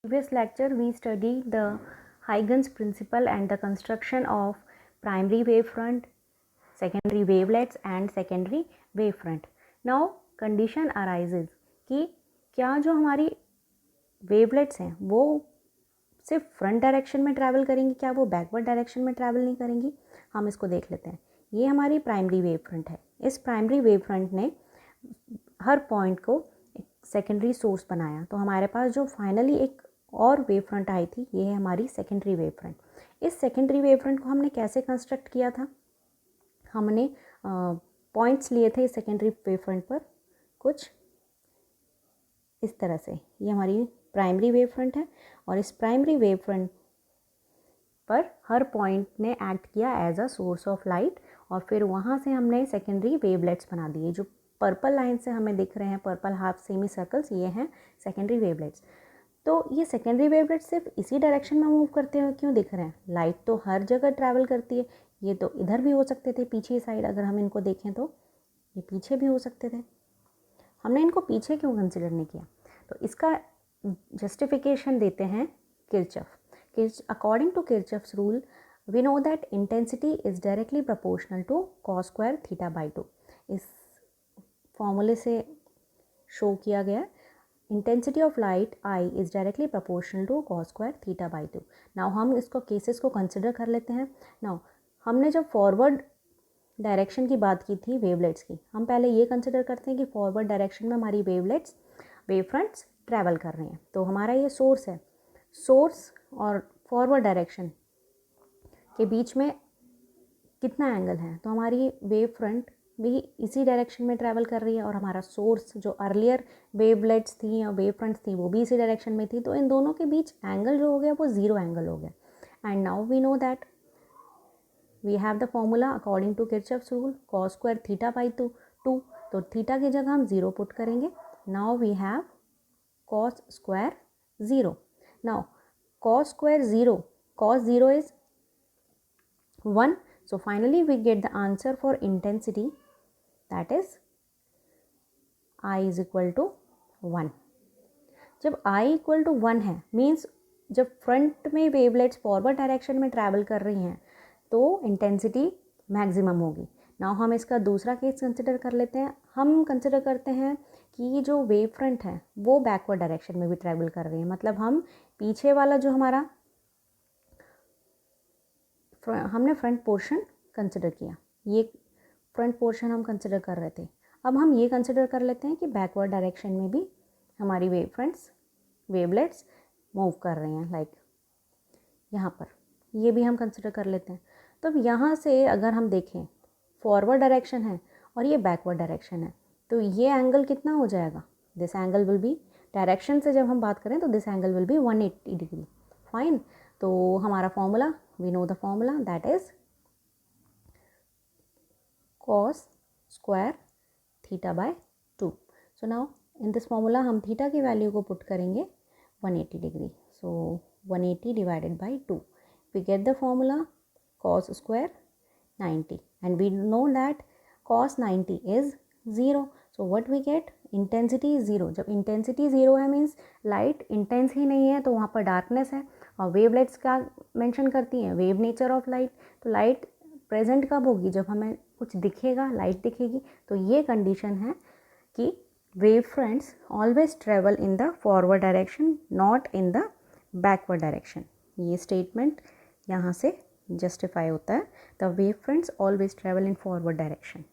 Previous lecture we studied the Huygens principle and the construction of primary wavefront, secondary wavelets and secondary wavefront. Now condition arises कि क्या जो हमारी wavelets हैं वो सिर्फ front direction में ट्रैवल करेंगी, क्या वो बैकवर्ड डायरेक्शन में ट्रैवल नहीं करेंगी। हम इसको देख लेते हैं। ये हमारी प्राइमरी वेव फ्रंट है। इस प्राइमरी वेव फ्रंट ने हर पॉइंट को एक सेकेंडरी सोर्स बनाया, तो हमारे पास जो फाइनली एक और वेव फ्रंट आई थी, ये है हमारी सेकेंडरी वेव फ्रंट। इस सेकेंडरी वेव फ्रंट को हमने कैसे कंस्ट्रक्ट किया था, हमने पॉइंट्स लिए थे इस सेकेंडरी वेव फ्रंट पर कुछ इस तरह से। ये हमारी प्राइमरी वेव फ्रंट है और इस प्राइमरी वेव फ्रंट पर हर पॉइंट ने एक्ट किया as a source of light और फिर वहाँ से हमने सेकेंडरी वेवलेट्स बना दिए। जो पर्पल लाइन से हमें दिख रहे हैं, पर्पल हाफ सेमी सर्कल्स, ये हैं सेकेंडरी वेवलेट्स। तो ये सेकेंडरी वेवलेट्स सिर्फ इसी डायरेक्शन में मूव करते हुए क्यों दिख रहे हैं? लाइट तो हर जगह ट्रैवल करती है। ये तो इधर भी हो सकते थे, पीछे साइड अगर हम इनको देखें तो ये पीछे भी हो सकते थे। हमने इनको पीछे क्यों कंसिडर नहीं किया? तो इसका जस्टिफिकेशन देते हैं Kirchhoff. According to Kirchhoff's rule we know that intensity is directly proportional to cos square theta by 2। इस फॉर्मूले से शो किया गया intensity of light I is directly proportional to cos square theta by 2। Now हम इसको cases को consider कर लेते हैं। नाउ हमने जब फॉरवर्ड डायरेक्शन की बात की थी वेवलेट्स की, हम पहले ये कंसिडर करते हैं कि फॉरवर्ड डायरेक्शन में हमारी वेवलेट्स वेव फ्रंट्स ट्रैवल कर रही हैं। तो हमारा ये सोर्स है, सोर्स और फॉरवर्ड डायरेक्शन के बीच में कितना एंगल है, तो हमारी वेव फ्रंट भी इसी डायरेक्शन में ट्रैवल कर रही है और हमारा सोर्स जो अर्लियर वेवलेट्स थी या वेव फ्रंट्स थी वो भी इसी डायरेक्शन में थी। तो इन दोनों के बीच एंगल जो हो गया वो ज़ीरो एंगल हो गया। And now we know that we have the formula according to Kirchhoff's rule cos square theta by 2। तो थीटा की जगह हम ज़ीरो पुट करेंगे। Now we have cos square zero. Now cos square zero, cos zero is 1. So finally we get the answer for intensity, that is I is equal to 1. जब I equal to 1 है means जब front में wavelets forward direction में travel कर रही हैं तो intensity maximum होगी। नाउ हम इसका दूसरा केस कंसिडर कर लेते हैं। हम कंसिडर करते हैं कि जो वेव फ्रंट है वो बैकवर्ड डायरेक्शन में भी ट्रैवल कर रही है। मतलब हम पीछे वाला जो हमारा हमने फ्रंट पोर्शन कंसिडर किया, ये फ्रंट पोर्शन हम कंसिडर कर रहे थे। अब हम ये कंसिडर कर लेते हैं कि बैकवर्ड डायरेक्शन में भी हमारी वेव फ्रंट्स वेवलेट्स मूव कर रही हैं, लाइक यहाँ पर ये भी हम कंसिडर कर लेते हैं। तो अब यहाँ से अगर हम देखें फॉरवर्ड डायरेक्शन है और ये बैकवर्ड डायरेक्शन है, तो ये एंगल कितना हो जाएगा? This angle will be, direction से जब हम बात करें तो this angle will be 180 degree. Fine. तो हमारा formula, we know the formula, that is cos square theta by 2। So now in this formula हम थीटा की वैल्यू को पुट करेंगे 180 degree. So 180 divided by 2 we get the formula cos square 90 and we know that cos 90 is 0। So what we get, intensity is 0। जब intensity 0 है means light intense ही नहीं है, तो वहाँ पर डार्कनेस है। और वेवलेट्स का मेंशन करती हैं वेव नेचर ऑफ लाइट। तो लाइट प्रेजेंट कब होगी? जब हमें कुछ दिखेगा, लाइट दिखेगी। तो ये कंडीशन है कि wave fronts always travel in the forward direction, not in the backward direction. ये स्टेटमेंट यहाँ से जस्टिफाई होता है, the wave fronts always travel in forward direction.